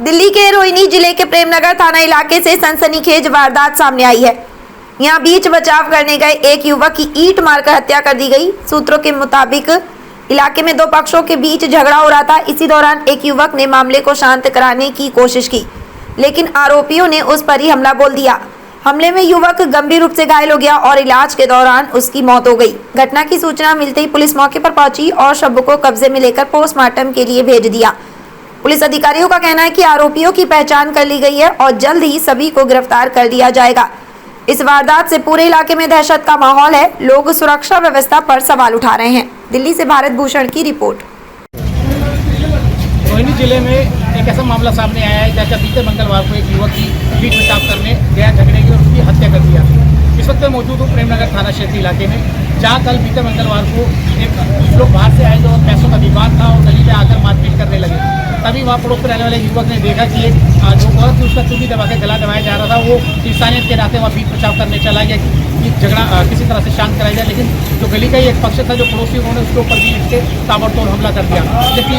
दिल्ली के रोहिणी जिले के प्रेमनगर थाना इलाके से सनसनीखेज वारदात सामने आई है। यहां बीच बचाव करने गए एक युवक की ईंट मारकर हत्या कर दी गई। सूत्रों के मुताबिक इलाके में दो पक्षों के बीच झगड़ा हो रहा था। इसी दौरान एक युवक ने मामले को शांत कराने की कोशिश की, लेकिन आरोपियों ने उस पर ही हमला बोल दिया। हमले में युवक गंभीर रूप से घायल हो गया और इलाज के दौरान उसकी मौत हो गई। घटना की सूचना मिलते ही पुलिस मौके पर पहुंची और शव को कब्जे में लेकर पोस्टमार्टम के लिए भेज दिया। पुलिस अधिकारियों का कहना है कि आरोपियों की पहचान कर ली गई है और जल्द ही सभी को गिरफ्तार कर लिया जाएगा। इस वारदात से पूरे इलाके में दहशत का माहौल है। लोग सुरक्षा व्यवस्था पर सवाल उठा रहे हैं। दिल्ली से भारत भूषण की रिपोर्ट। रोहिणी जिले में एक ऐसा मामला सामने आया है जहाँ बीते मंगलवार को एक युवक की बीच बचाव करने गया झगड़े की और उसकी हत्या कर दिया। इस वक्त मैं मौजूद हूँ प्रेमनगर थाना क्षेत्र इलाके में, जहाँ कल बीते मंगलवार को कुछ लोग बाहर से आए जो पैसों का विवाद था और गली में आकर मारपीट करने लगे। तभी वहाँ पड़ोस में रहने वाले युवक ने देखा कि एक जो औरत थी उसका चुकी दबा के गला दबाया जा रहा था। वो इंसानियत के नाते वहाँ बीच बचाव करने चला गया कि झगड़ा किसी तरह से शांत कराया जाए, लेकिन जो गली का ही एक पक्ष था जो पड़ोसी, उन्होंने उसके ऊपर भी इसके ताबड़तोड़ हमला कर दिया, जबकि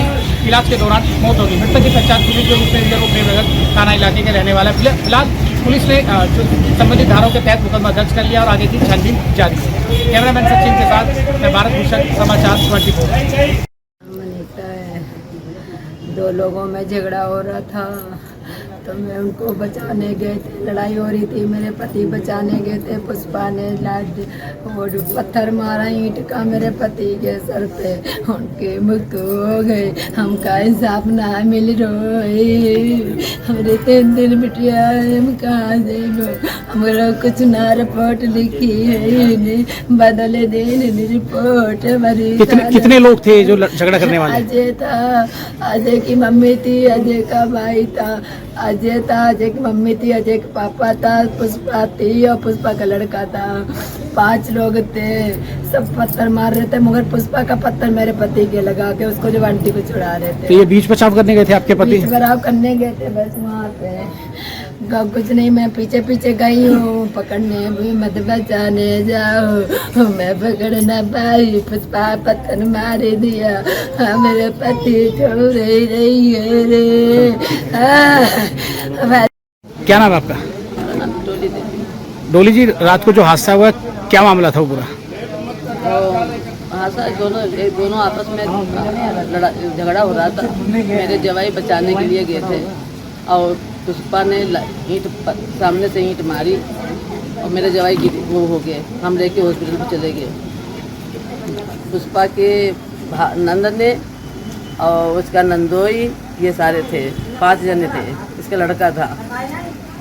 इलाज के दौरान मौत हो गई। मृतक की पहचान पुलिस के रूप में प्रेमनगर थाना इलाके के रहने वाला है। फिलहाल पुलिस ने संबंधित धाराओं के तहत मुकदमा दर्ज कर लिया और आगे की छानबीन जारी है। कैमरामैन सचिन के साथ मैं भारत भूषण, समाचार 24। दो लोगों में झगड़ा हो रहा था तो मैं उनको बचाने गए थे। लड़ाई हो रही थी, मेरे पति बचाने गए थे। पुष्पा ने और पत्थर मारा ईंट का मेरे पति के सर पे, उनके मृत्यु हो गए। हमका इंसाफ ना मिल रही, हमारे 3 दिन बिटिया हम कहाँ देंगे। हमारा कुछ ना रिपोर्ट लिखी है, बदले देने रिपोर्ट हमारी। कितने लोग थे जो झगड़ा करने वाले? अजय था, अजय की मम्मी थी, अजय का भाई था। अजय था, अजय की मम्मी थी, अजय का पापा था, पुष्पा थी और पुष्पा का लड़का था। 5 लोग थे, सब पत्थर मार रहे थे, मगर पुष्पा का पत्थर मेरे पति के लगा के उसको जो आंटी को छुड़ा रहे थे। तो ये बीच बचाव करने गए थे आपके पति? बीच बचाव करने गए थे, बस वहाँ पे कुछ नहीं। मैं पीछे पीछे गई हूँ, पकड़ने भी मत बचाने जाओ, मैं पकड़ ना पाई। पुष्पा पत्थर मार दिया, मेरे पति छोड़ रही है रे। क्या नाम है आपका? डोली जी, रात को जो हादसा हुआ क्या मामला था वो पूरा? हादसा दोनों आपस में झगड़ा हो रहा था। मेरे जवाई बचाने के लिए गए थे और पुष्पा ने ईंट सामने से ईंट मारी और मेरे जवाई वो हो गए। हम लेके हॉस्पिटल में चले गए। पुष्पा के नंद ने और उसका नंदोई, ये सारे थे, 5 जने थे। इसका लड़का था,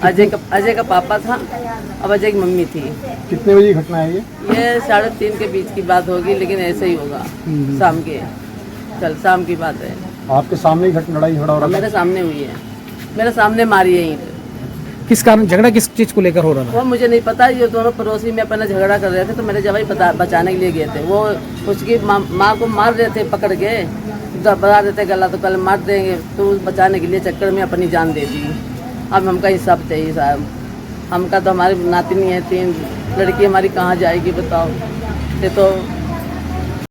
अजय का पापा था और अजय की मम्मी थी। कितने बजे घटना है ये? 3:30 के बीच की बात होगी, लेकिन ऐसे ही होगा। शाम की बात है। आपके सामने ही लड़ाई झगड़ा हो रहा था? मेरे सामने हुई है, मेरे सामने मारी है ईंट। किस कारण झगड़ा, किस चीज को लेकर हो रहा था? वो मुझे नहीं पता। ये दोनों पड़ोसी में अपना झगड़ा कर रहे थे, तो मेरे जवाई बचाने के लिए गए थे। वो उसकी माँ को मार रहे थे, पकड़ के बता रहे थे गला, तो कल मार देंगे, तो बचाने के लिए चक्कर में अपनी जान दे दी। अब हमका हिसाब चाहिए साहब। हमका तो हमारी नातिनी है, 3 लड़की हमारी कहाँ जाएगी बताओ। ये तो